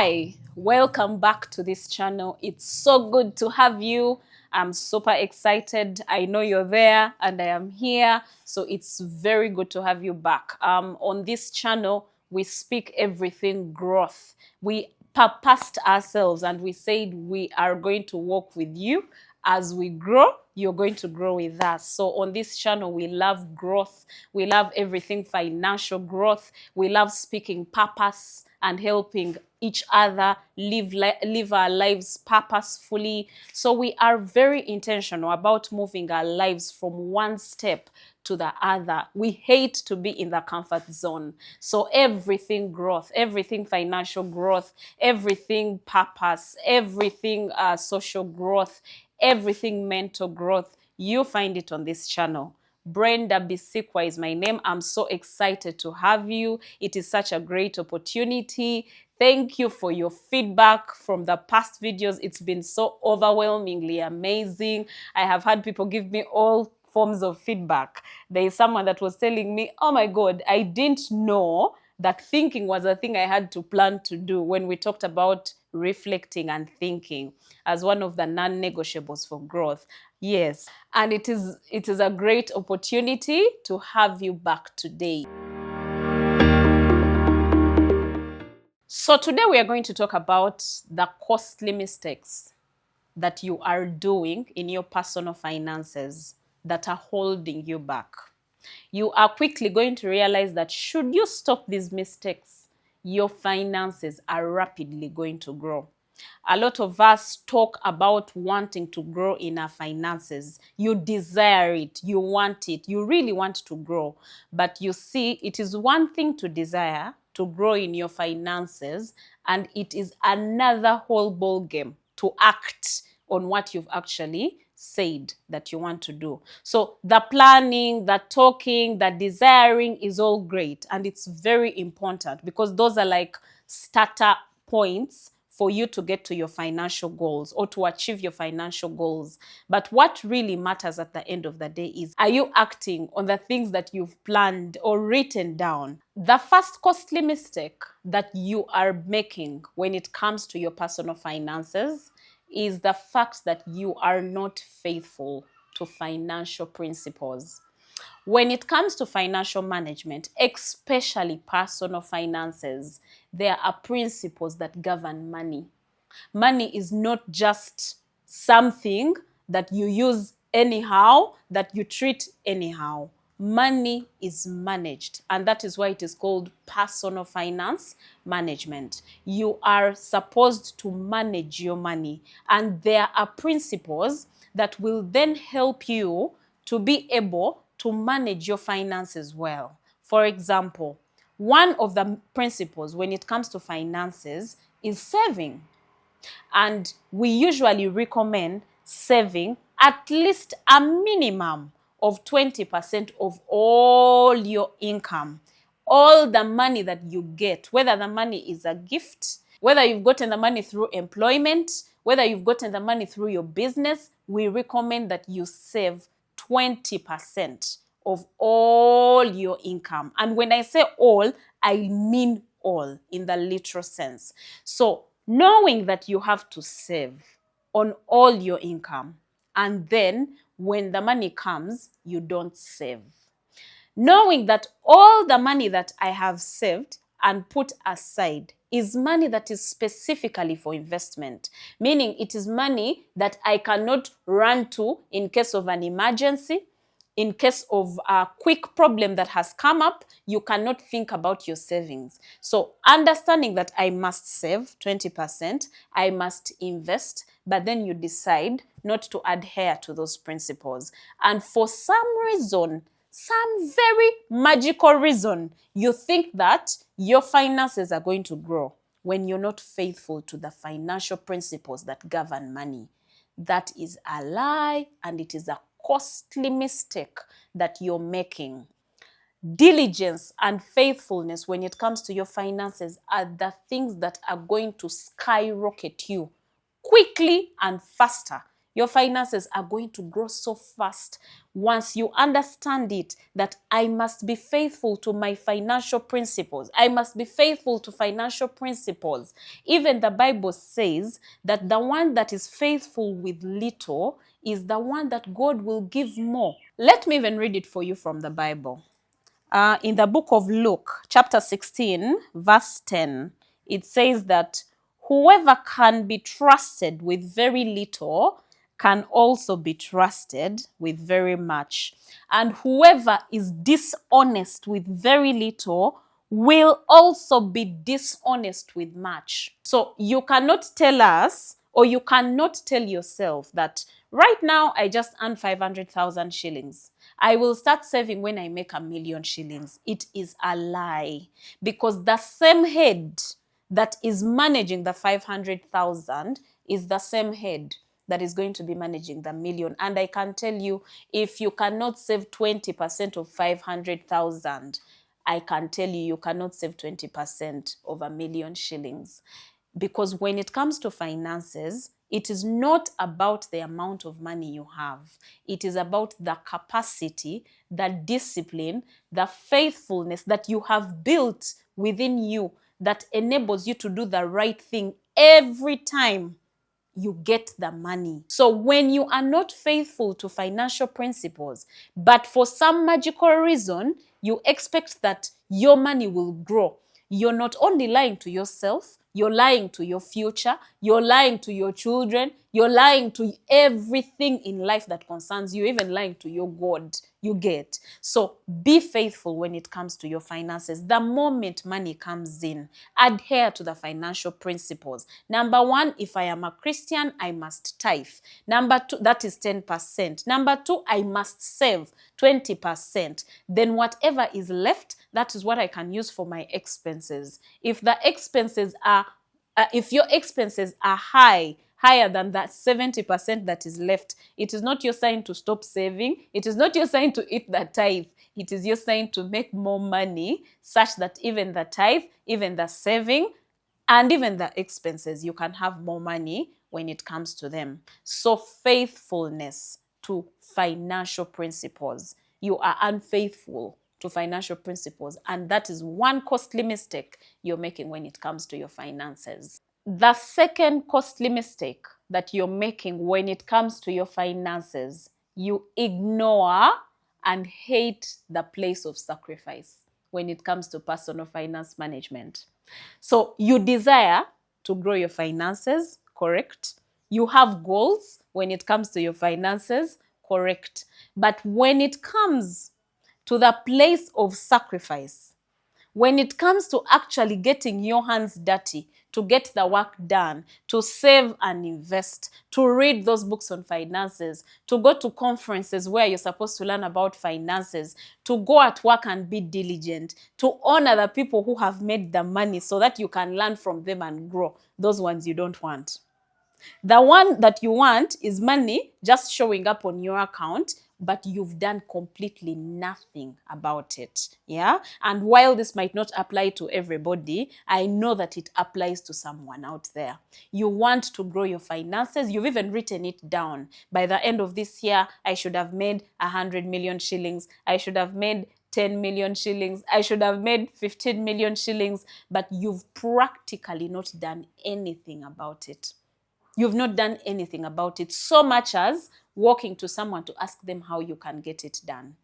Hi, welcome back to this channel. It's so good to have you. I'm super excited. I know you're there and I am here. So it's very good to have you back. On this channel, we speak everything growth. We purposed ourselves and we said we are going to work with you. As we grow, you're going to grow with us. So on this channel, we love growth. We love everything financial growth. We love speaking purpose and helping each other live our lives purposefully. So we are very intentional about moving our lives from one step to the other. We hate to be in the comfort zone. So everything growth, everything financial growth, everything purpose, everything social growth, everything mental growth, you find it on this channel. Brenda Bisikwa is my name. I'm so excited to have you. It is such a great opportunity. Thank you for your feedback from the past videos. It's been so overwhelmingly amazing. I have had people give me all forms of feedback. There is someone that was telling me, oh my God, I didn't know that thinking was a thing I had to plan to do when we talked about reflecting and thinking as one of the non-negotiables for growth. Yes, and it is a great opportunity to have you back today. So today we are going to talk about the costly mistakes that you are doing in your personal finances that are holding you back. You are quickly going to realize that should you stop these mistakes, your finances are rapidly going to grow. A lot of us talk about wanting to grow in our finances. You desire it, you want it, you really want to grow. But you see, it is one thing to desire to grow in your finances, and it is another whole ball game to act on what you've actually said that you want to do. So the planning, the talking, the desiring is all great, and it's very important because those are like starter points for you to get to your financial goals or to achieve your financial goals. But what really matters at the end of the day is, are you acting on the things that you've planned or written down? The first costly mistake that you are making when it comes to your personal finances is the fact that you are not faithful to financial principles. When it comes to financial management, especially personal finances, there are principles that govern money. Money is not just something that you use anyhow, that you treat anyhow. Money is managed, and that is why it is called personal finance management. You are supposed to manage your money, and there are principles that will then help you to be able to manage your finances well. For example, one of the principles when it comes to finances is saving. And we usually recommend saving at least a minimum of 20% of all your income. All the money that you get, whether the money is a gift, whether you've gotten the money through employment, whether you've gotten the money through your business, we recommend that you save 20% of all your income. And when I say all, I mean all in the literal sense. So knowing that you have to save on all your income, and then when the money comes, you don't save. Knowing that all the money that I have saved and put aside is money that is specifically for investment, meaning it is money that I cannot run to in case of an emergency. In case of a quick problem that has come up, you cannot think about your savings. So understanding that I must save 20%, I must invest, but then you decide not to adhere to those principles. And for some reason, some very magical reason, you think that your finances are going to grow when you're not faithful to the financial principles that govern money. That is a lie, and it is a costly mistake that you're making. Diligence and faithfulness when it comes to your finances are the things that are going to skyrocket you quickly and faster. Your finances are going to grow so fast once you understand it, that I must be faithful to my financial principles. I must be faithful to financial principles. Even the Bible says that the one that is faithful with little is the one that God will give more. Let me even read it for you from the Bible. In the book of Luke, chapter 16, verse 10, it says that whoever can be trusted with very little can also be trusted with very much. And whoever is dishonest with very little will also be dishonest with much. So you cannot tell us, or you cannot tell yourself that right now I just earn 500,000 shillings. I will start saving when I make 1,000,000 shillings. It is a lie, because the same head that is managing the 500,000 is the same head that is going to be managing the million. And I can tell you, if you cannot save 20% of 500,000, I can tell you, you cannot save 20% of 1,000,000 shillings. Because when it comes to finances, it is not about the amount of money you have. It is about the capacity, the discipline, the faithfulness that you have built within you that enables you to do the right thing every time you get the money. So when you are not faithful to financial principles, but for some magical reason, you expect that your money will grow, you're not only lying to yourself, you're lying to your future, you're lying to your children, you're lying to everything in life that concerns you, even lying to your God. You get. So be faithful when it comes to your finances. The moment money comes in, adhere to the financial principles. Number one, if I am a Christian, I must tithe. Number two, that is 10%. Number two, I must save 20%. Then whatever is left, that is what I can use for my expenses. If the expenses are, if your expenses are higher than that 70% that is left, it is not your sign to stop saving. It is not your sign to eat the tithe. It is your sign to make more money, such that even the tithe, even the saving, and even the expenses, you can have more money when it comes to them. So faithfulness to financial principles. You are unfaithful to financial principles, and that is one costly mistake you're making when it comes to your finances. The second costly mistake that you're making when it comes to your finances, you ignore and hate the place of sacrifice when it comes to personal finance management. So you desire to grow your finances, correct? You have goals when it comes to your finances, correct? But when it comes to the place of sacrifice, when it comes to actually getting your hands dirty, to get the work done, to save and invest, to read those books on finances, to go to conferences where you're supposed to learn about finances, to go at work and be diligent, to honor the people who have made the money so that you can learn from them and grow, those ones you don't want. The one that you want is money just showing up on your account, but you've done completely nothing about it. Yeah. And while this might not apply to everybody, I know that it applies to someone out there. You want to grow your finances. You've even written it down. By the end of this year, I should have made 100 million shillings. I should have made 10 million shillings. I should have made 15 million shillings, but you've practically not done anything about it. You've not done anything about it, so much as walking to someone to ask them how you can get it done.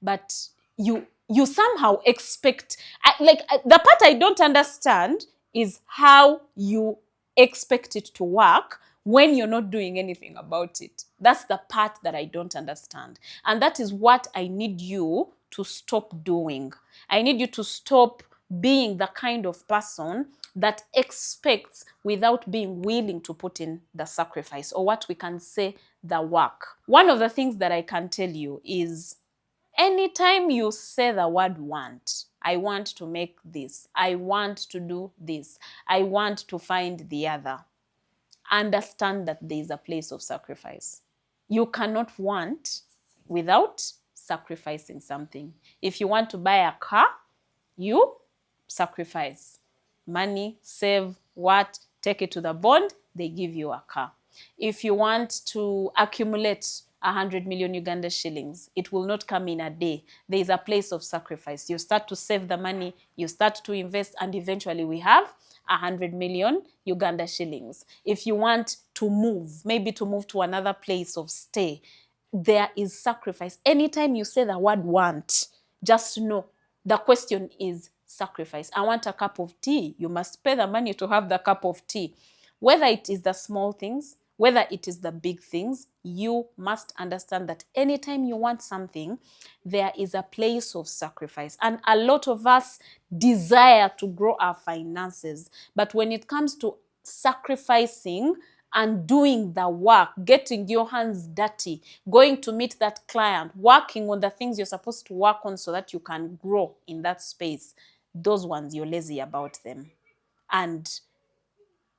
But you somehow expect, the part I don't understand is how you expect it to work when you're not doing anything about it. That's the part that I don't understand. And that is what I need you to stop doing. I need you to stop being the kind of person that expects without being willing to put in the sacrifice, or what we can say, the work. One of the things that I can tell you is, anytime you say the word want, I want to make this, I want to do this, I want to find the other, understand that there is a place of sacrifice. You cannot want without sacrificing something. If you want to buy a car, you sacrifice money, save what, take it to the bond, they give you a car. If you want to accumulate 100 million Uganda shillings, it will not come in a day. There is a place of sacrifice. You start to save the money, you start to invest, and eventually we have 100 million Uganda shillings. If you want to move, maybe to move to another place of stay, there is sacrifice. Anytime you say the word want, just know the question is sacrifice. I want a cup of tea. You must pay the money to have the cup of tea. Whether it is the small things, whether it is the big things, you must understand that anytime you want something, there is a place of sacrifice. And a lot of us desire to grow our finances. But when it comes to sacrificing and doing the work, getting your hands dirty, going to meet that client, working on the things you're supposed to work on so that you can grow in that space, those ones you're lazy about them. And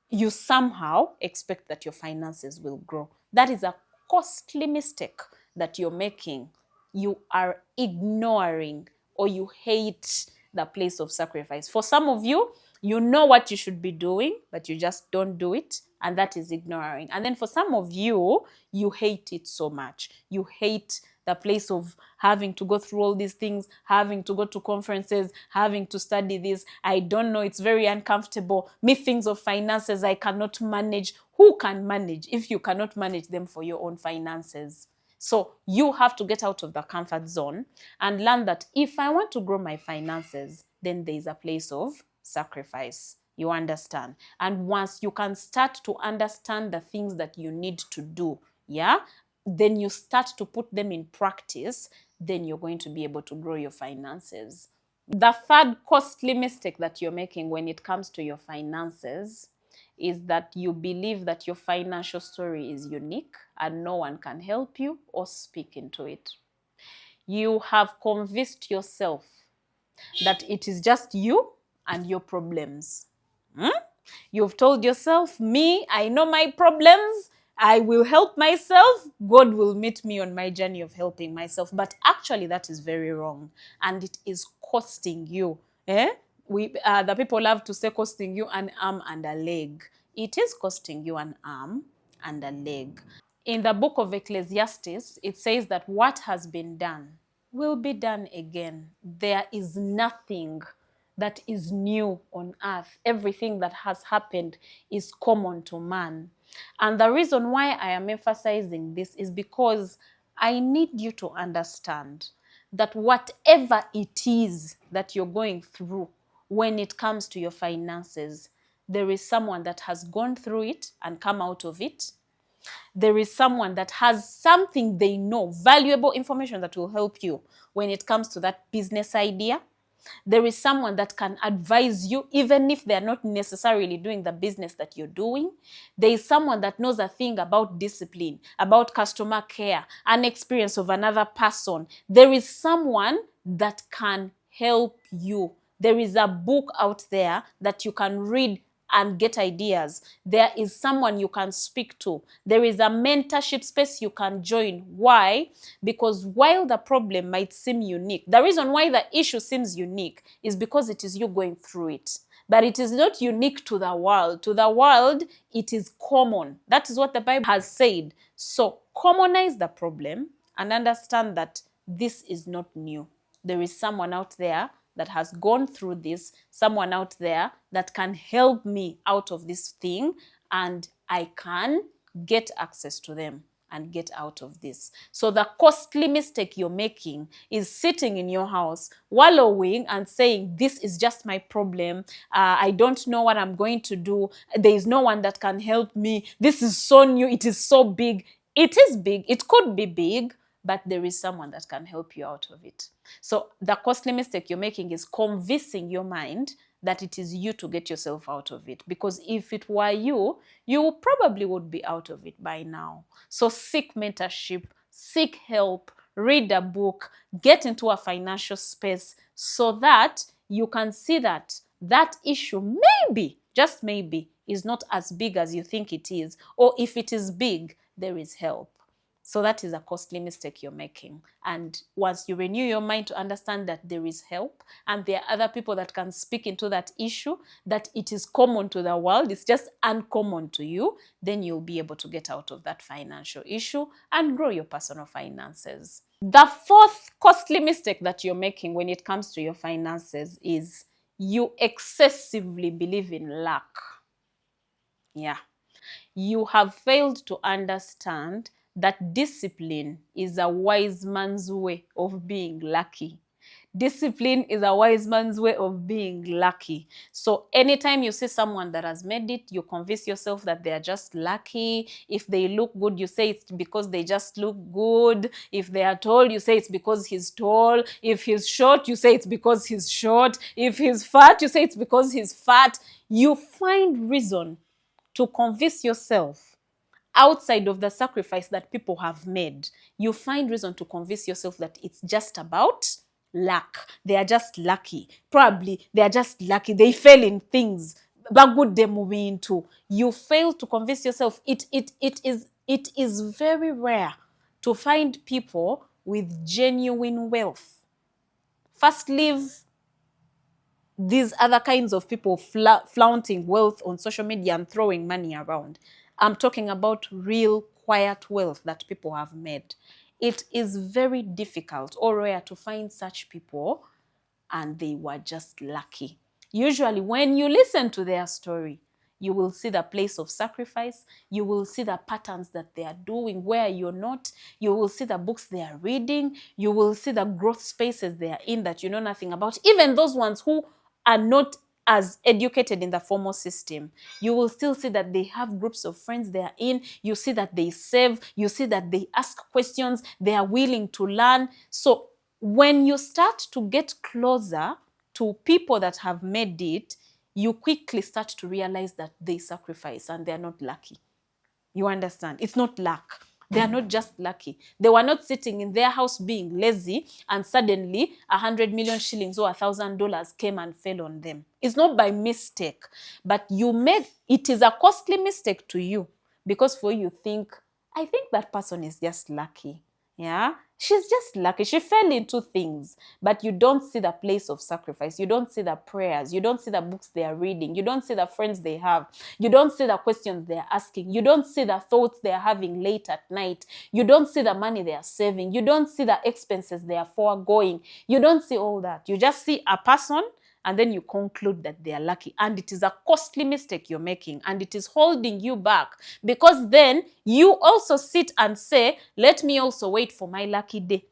you somehow expect that your finances will grow. That is a costly mistake that you're making. You are ignoring or you hate the place of sacrifice. For some of you, you know what you should be doing, but you just don't do it, and that is ignoring. And then for some of you, you hate it so much. You hate the place of having to go through all these things, having to go to conferences, having to study this. I don't know, it's very uncomfortable. Me, things of finances, I cannot manage. Who can manage if you cannot manage them for your own finances? So you have to get out of the comfort zone and learn that if I want to grow my finances, then there is a place of sacrifice. You understand? And once you can start to understand the things that you need to do, yeah, then you start to put them in practice, then you're going to be able to grow your finances. The third costly mistake that you're making when it comes to your finances is that you believe that your financial story is unique and no one can help you or speak into it. You have convinced yourself that it is just you and your problems. You've told yourself, me, I know my problems, I will help myself, God will meet me on my journey of helping myself. But actually that is very wrong and it is costing you. The people love to say costing you an arm and a leg. It is costing you an arm and a leg. In the book of Ecclesiastes, it says that what has been done will be done again. There is nothing that is new on earth. Everything that has happened is common to man. And the reason why I am emphasizing this is because I need you to understand that whatever it is that you're going through when it comes to your finances, there is someone that has gone through it and come out of it. There is someone that has something they know, valuable information that will help you when it comes to that business idea. There is someone that can advise you even if they're not necessarily doing the business that you're doing. There is someone that knows a thing about discipline, about customer care, an experience of another person. There is someone that can help you. There is a book out there that you can read and get ideas. There is someone you can speak to. There is a mentorship space you can join. Why? Because while the problem might seem unique, the reason why the issue seems unique is because it is you going through it. But it is not unique to the world. To the world, it is common. That is what the Bible has said. So commonize the problem and understand that this is not new. There is someone out there that has gone through this, someone out there that can help me out of this thing, and I can get access to them and get out of this. So the costly mistake you're making is sitting in your house, wallowing and saying, this is just my problem. I don't know what I'm going to do. There is no one that can help me. This is so new. It is so big. It is big. It could be big, but there is someone that can help you out of it. So the costly mistake you're making is convincing your mind that it is you to get yourself out of it. Because if it were you, you probably would be out of it by now. So seek mentorship, seek help, read a book, get into a financial space so that you can see that that issue maybe, just maybe, is not as big as you think it is. Or if it is big, there is help. So that is a costly mistake you're making. And once you renew your mind to understand that there is help and there are other people that can speak into that issue, that it is common to the world, it's just uncommon to you, then you'll be able to get out of that financial issue and grow your personal finances. The fourth costly mistake that you're making when it comes to your finances is you excessively believe in luck. Yeah. You have failed to understand that discipline is a wise man's way of being lucky. Discipline is a wise man's way of being lucky. So anytime you see someone that has made it, you convince yourself that they are just lucky. If they look good, you say it's because they just look good. If they are tall, you say it's because he's tall. If he's short, you say it's because he's short. If he's fat, you say it's because he's fat. You find reason to convince yourself outside of the sacrifice that people have made. You find reason to convince yourself that it's just about luck. They are just lucky. Probably they are just lucky. They fail in things. But good they move into. You fail to convince yourself. It is very rare to find people with genuine wealth. First, leave these other kinds of people flaunting wealth on social media and throwing money around. I'm talking about real quiet wealth that people have made. It is very difficult or rare to find such people, and they were just lucky. Usually when you listen to their story, you will see the place of sacrifice. You will see the patterns that they are doing where you're not. You will see the books they are reading. You will see the growth spaces they are in that you know nothing about. Even those ones who are not as educated in the formal system, you will still see that they have groups of friends they are in. You see that they save. You see that they ask questions. They are willing to learn. So when you start to get closer to people that have made it, you quickly start to realize that they sacrifice and they're not lucky. You understand? It's not luck. They are not just lucky. They were not sitting in their house being lazy and suddenly 100 million shillings or $1,000 came and fell on them. It's not by mistake, but it is a costly mistake to you because for you think, I think that person is just lucky. Yeah, she's just lucky. She fell into things, but you don't see the place of sacrifice. You don't see the prayers. You don't see the books they are reading. You don't see the friends they have. You don't see the questions they are asking. You don't see the thoughts they are having late at night. You don't see the money they are saving. You don't see the expenses they are foregoing. You don't see all that. You just see a person and then you conclude that they are lucky. And it is a costly mistake you're making, and it is holding you back, because then you also sit and say, let me also wait for my lucky day.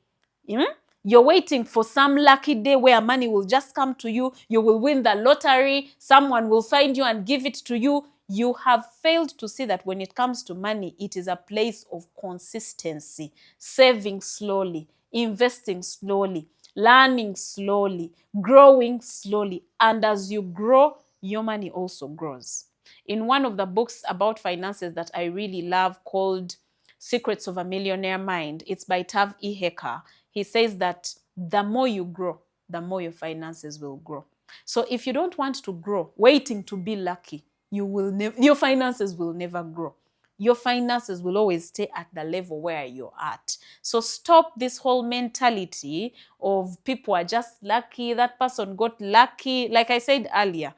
You're waiting for some lucky day where money will just come to you. You will win the lottery. Someone will find you and give it to you. You have failed to see that when it comes to money, it is a place of consistency, saving slowly, investing slowly, learning slowly, growing slowly. And as you grow, your money also grows. In one of the books about finances that I really love called Secrets of a Millionaire Mind, it's by Tav E. Hecker. He says that the more you grow, the more your finances will grow. So if you don't want to grow, waiting to be lucky, your finances will never grow. Your finances will always stay at the level where you're at. So stop this whole mentality of people are just lucky, that person got lucky. Like I said earlier,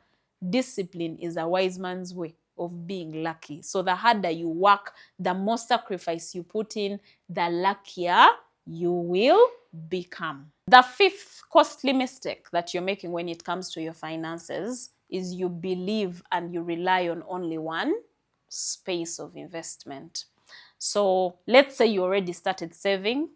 discipline is a wise man's way of being lucky. So the harder you work, the more sacrifice you put in, the luckier you will become. The fifth costly mistake that you're making when it comes to your finances is you believe and you rely on only one space of investment. So let's say you already started saving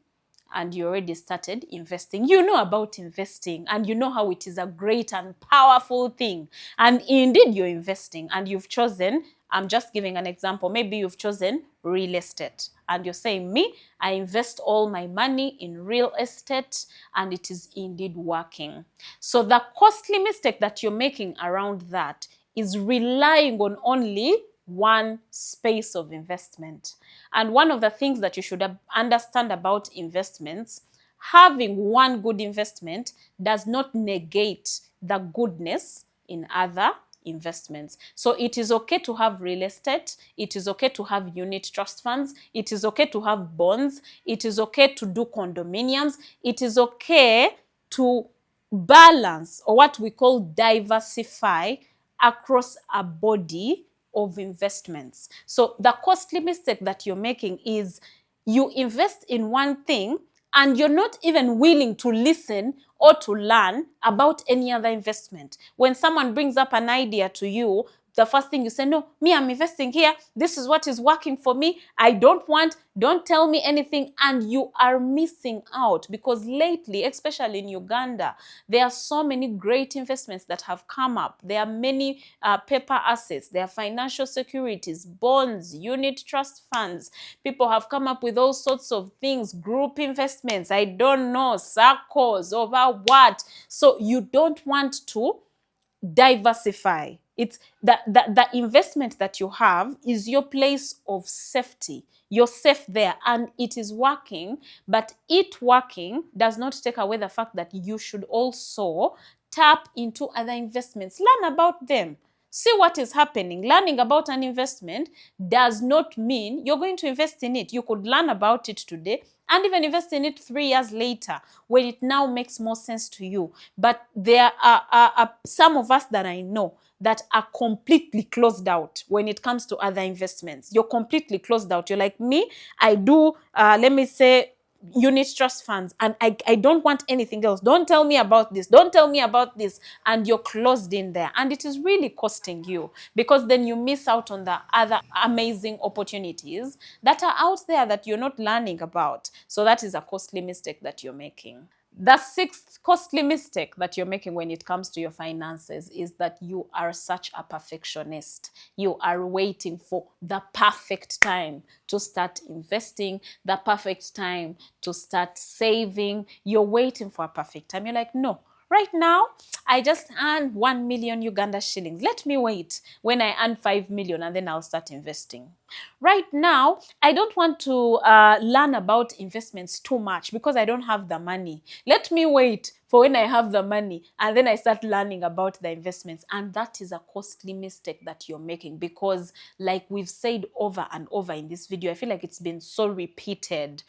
and you already started investing. You know about investing and you know how it is a great and powerful thing. And indeed you're investing and you've chosen, I'm just giving an example, maybe you've chosen real estate and you're saying, me, I invest all my money in real estate and it is indeed working. So the costly mistake that you're making around that is relying on only one space of investment. And one of the things that you should understand about investments, having one good investment does not negate the goodness in other investments. So it is okay to have real estate. It is okay to have unit trust funds. It is okay to have bonds. It is okay to do condominiums. It is okay to balance, or what we call diversify, across a body of investments. So the costly mistake that you're making is you invest in one thing and you're not even willing to listen or to learn about any other investment. When someone brings up an idea to you, the first thing you say, no, me, I'm investing here. This is what is working for me. I don't tell me anything. And you are missing out, because lately, especially in Uganda, there are so many great investments that have come up. There are many paper assets. There are financial securities, bonds, unit trust funds. People have come up with all sorts of things, group investments, I don't know, circles, over what. So you don't want to diversify. It's the investment that you have is your place of safety. You're safe there and it is working, but it working does not take away the fact that you should also tap into other investments. Learn about them. See what is happening. Learning about an investment does not mean you're going to invest in it. You could learn about it today and even invest in it 3 years later when it now makes more sense to you. But there are some of us that I know that are completely closed out when it comes to other investments. You're completely closed out. You're like me, I do, let me say, unit trust funds, and I don't want anything else. Don't tell me about this. Don't tell me about this. And you're closed in there. And it is really costing you, because then you miss out on the other amazing opportunities that are out there that you're not learning about. So that is a costly mistake that you're making. The sixth costly mistake that you're making when it comes to your finances is that you are such a perfectionist. You are waiting for the perfect time to start investing, the perfect time to start saving. You're waiting for a perfect time. You're like, no, right now, I just earned 1 million Uganda shillings. Let me wait when I earn 5 million and then I'll start investing. Right now, I don't want to learn about investments too much because I don't have the money. Let me wait for when I have the money and then I start learning about the investments. And that is a costly mistake that you're making, because like we've said over and over in this video, I feel like it's been so repeated.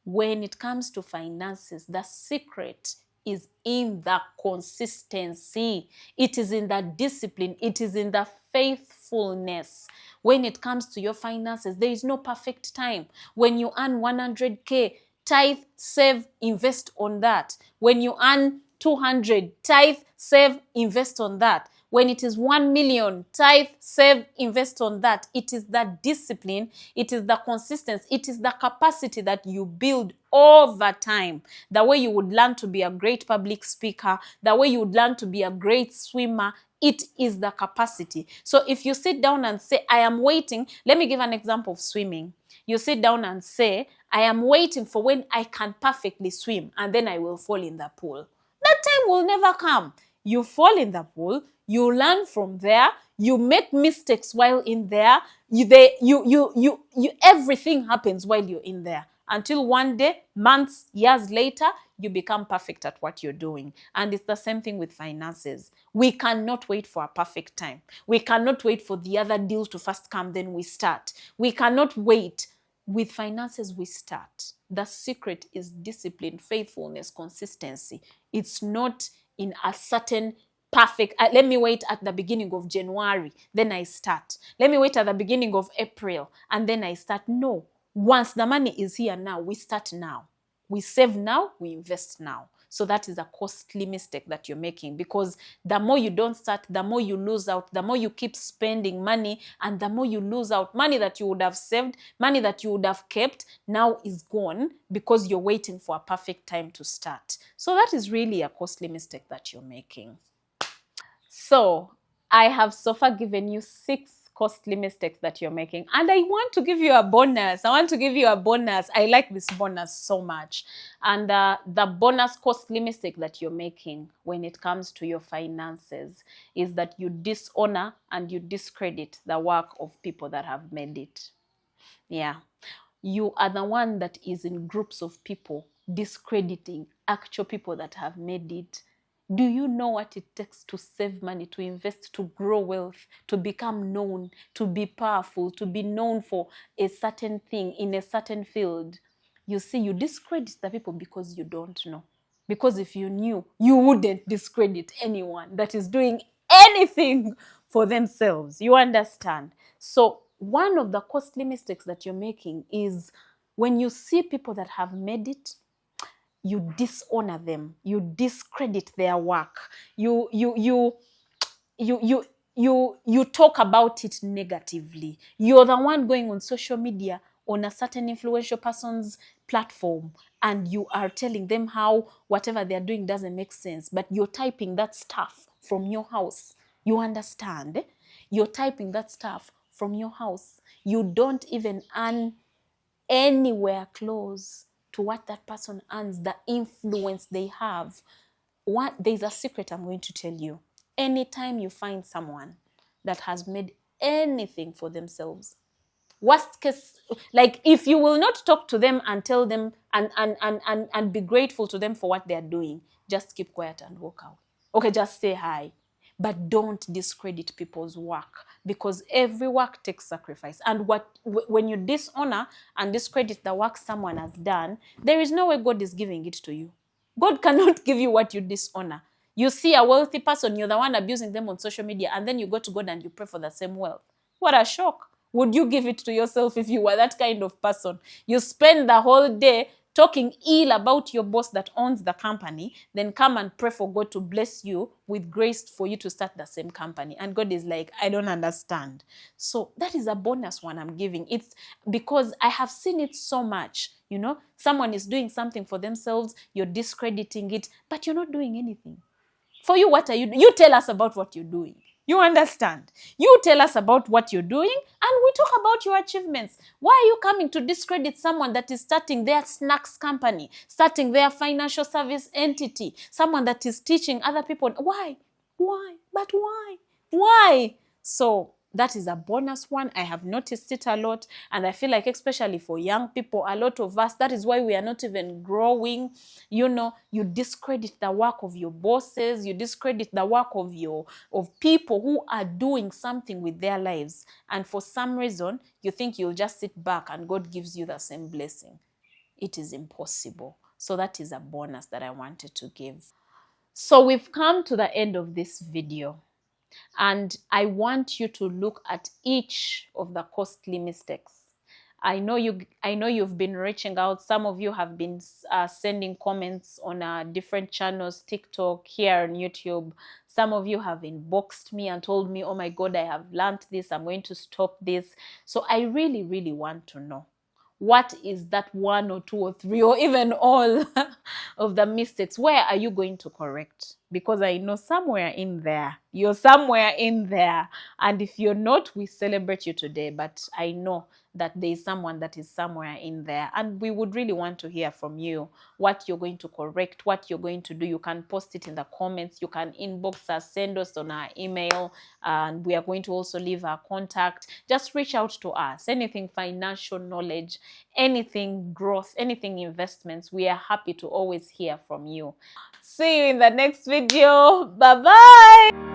When it comes to finances, the secret is in the consistency. It is in the discipline. It is in the faithfulness. When it comes to your finances, there is no perfect time. When you earn 100K, tithe, save, invest on that. When you earn 200, tithe, save, invest on that. When it is 1 million, tithe, save, invest on that. It is the discipline, it is the consistency, it is the capacity that you build over time. The way you would learn to be a great public speaker, the way you would learn to be a great swimmer, it is the capacity. So if you sit down and say, I am waiting, let me give an example of swimming. You sit down and say, I am waiting for when I can perfectly swim and then I will fall in the pool. That time will never come. You fall in the pool, you learn from there, you make mistakes while in there, everything happens while you're in there. Until one day, months, years later, you become perfect at what you're doing. And it's the same thing with finances. We cannot wait for a perfect time. We cannot wait for the other deals to first come, then we start. We cannot wait. With finances, we start. The secret is discipline, faithfulness, consistency. It's not in a certain perfect, let me wait at the beginning of January, then I start. Let me wait at the beginning of April, and then I start. No. Once the money is here now, we start now. We save now, we invest now. So that is a costly mistake that you're making, because the more you don't start, the more you lose out, the more you keep spending money, and the more you lose out. Money that you would have saved, money that you would have kept, now is gone because you're waiting for a perfect time to start. So that is really a costly mistake that you're making. So I have so far given you 6 costly mistakes that you're making. And I want to give you a bonus. I like this bonus so much. And the bonus costly mistake that you're making when it comes to your finances is that you dishonor and you discredit the work of people that have made it. Yeah. You are the one that is in groups of people discrediting actual people that have made it. Do you know what it takes to save money, to invest, to grow wealth, to become known, to be powerful, to be known for a certain thing in a certain field? You see, you discredit the people because you don't know. Because if you knew, you wouldn't discredit anyone that is doing anything for themselves. You understand? So one of the costly mistakes that you're making is when you see people that have made it, you dishonor them, you discredit their work, you you talk about it negatively. You're the one going on social media on a certain influential person's platform, and you are telling them how whatever they're doing doesn't make sense, but you're typing that stuff from your house. You understand? You're typing that stuff from your house. You don't even earn anywhere close to what that person earns, the influence they have. There's a secret I'm going to tell you. Anytime you find someone that has made anything for themselves, worst case, like if you will not talk to them and tell them and be grateful to them for what they're doing, just keep quiet and walk out. Okay, just say hi, but don't discredit people's work, because every work takes sacrifice. And when you dishonor and discredit the work someone has done, there is no way God is giving it to you. God cannot give you what you dishonor. You see a wealthy person, you're the one abusing them on social media, and then you go to God and you pray for the same wealth. What a shock. Would you give it to yourself if you were that kind of person? You spend the whole day talking ill about your boss that owns the company, then come and pray for God to bless you with grace for you to start the same company. And God is like, I don't understand. So that is a bonus one I'm giving. It's because I have seen it so much. You know, someone is doing something for themselves, you're discrediting it, but you're not doing anything. For you, what are you doing? You tell us about what you're doing. You understand? You tell us about what you're doing, and we talk about your achievements. Why are you coming to discredit someone that is starting their snacks company, starting their financial service entity, someone that is teaching other people? Why? Why? But why? Why? So that is a bonus one. I have noticed it a lot, and I feel like especially for young people, a lot of us, that is why we are not even growing. You know, you discredit the work of your bosses, you discredit the work of people who are doing something with their lives, and for some reason you think you'll just sit back and God gives you the same blessing. It is impossible. So that is a bonus that I wanted to give. So we've come to the end of this video, and I want you to look at each of the costly mistakes. I know you've been reaching out. Some of you have been sending comments on different channels, TikTok, here on YouTube. Some of you have inboxed me and told me, oh my God, I have learned this. I'm going to stop this. So I really, really want to know, what is that one or two or three or even all of the mistakes? Where are you going to correct? Because I know somewhere in there, you're somewhere in there. And if you're not, we celebrate you today. But I know that there is someone that is somewhere in there. And we would really want to hear from you what you're going to correct, what you're going to do. You can post it in the comments. You can inbox us, send us on our email. And we are going to also leave our contact. Just reach out to us. Anything financial knowledge, anything growth, anything investments, we are happy to always hear from you. See you in the next video. Bye-bye.